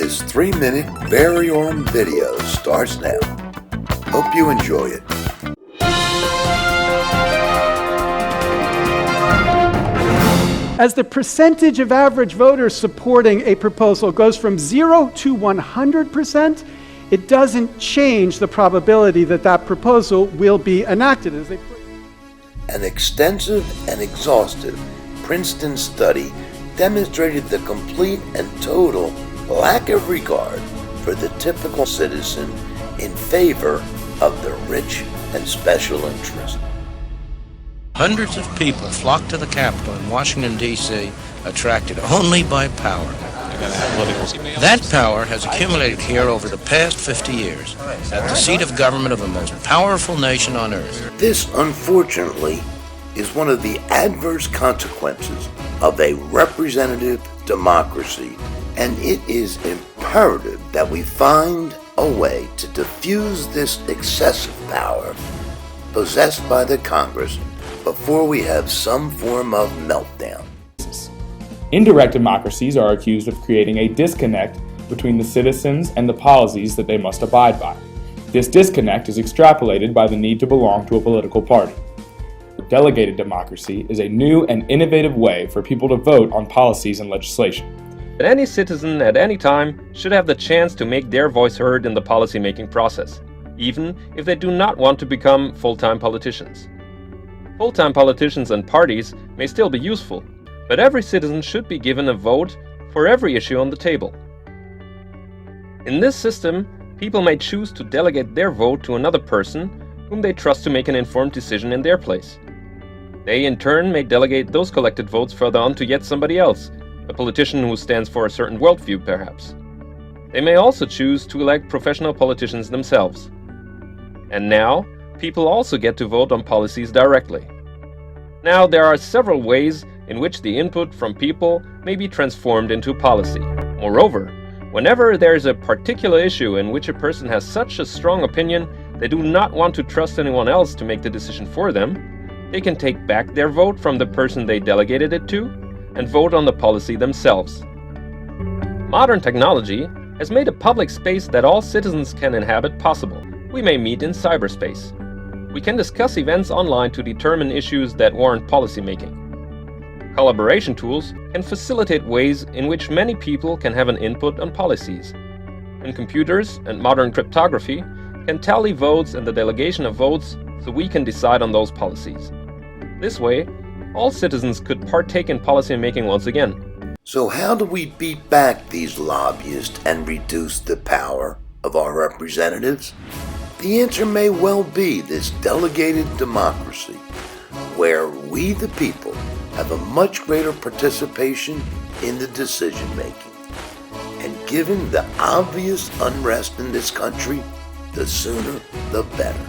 This 3-minute very own video starts now. Hope you enjoy it. As the percentage of average voters supporting a proposal goes from 0 to 100%, it doesn't change the probability that that proposal will be enacted. An extensive and exhaustive Princeton study demonstrated the complete and total lack of regard for the typical citizen in favor of the rich and special interest. Hundreds of people flocked to the Capitol in Washington, D.C., attracted only by power. That power has accumulated here over the past 50 years at the seat of government of the most powerful nation on earth. This, unfortunately, is one of the adverse consequences of a representative democracy, and it is imperative that we find a way to diffuse this excessive power possessed by the Congress before we have some form of meltdown. Indirect democracies are accused of creating a disconnect between the citizens and the policies that they must abide by. This disconnect is extrapolated by the need to belong to a political party. Delegated democracy is a new and innovative way for people to vote on policies and legislation. Any citizen at any time should have the chance to make their voice heard in the policymaking process, even if they do not want to become full-time politicians. Full-time politicians and parties may still be useful, but every citizen should be given a vote for every issue on the table. In this system, people may choose to delegate their vote to another person whom they trust to make an informed decision in their place. They in turn may delegate those collected votes further on to yet somebody else, a politician who stands for a certain worldview perhaps. They may also choose to elect professional politicians themselves. And now, people also get to vote on policies directly. Now, there are several ways in which the input from people may be transformed into policy. Moreover, whenever there is a particular issue in which a person has such a strong opinion they do not want to trust anyone else to make the decision for them, they can take back their vote from the person they delegated it to and vote on the policy themselves. Modern technology has made a public space that all citizens can inhabit possible. We may meet in cyberspace. We can discuss events online to determine issues that warrant policymaking. Collaboration tools can facilitate ways in which many people can have an input on policies. And computers and modern cryptography can tally votes and the delegation of votes so we can decide on those policies. This way, all citizens could partake in policymaking once again. So how do we beat back these lobbyists and reduce the power of our representatives? The answer may well be this delegated democracy, where we the people have a much greater participation in the decision making. And given the obvious unrest in this country, the sooner the better.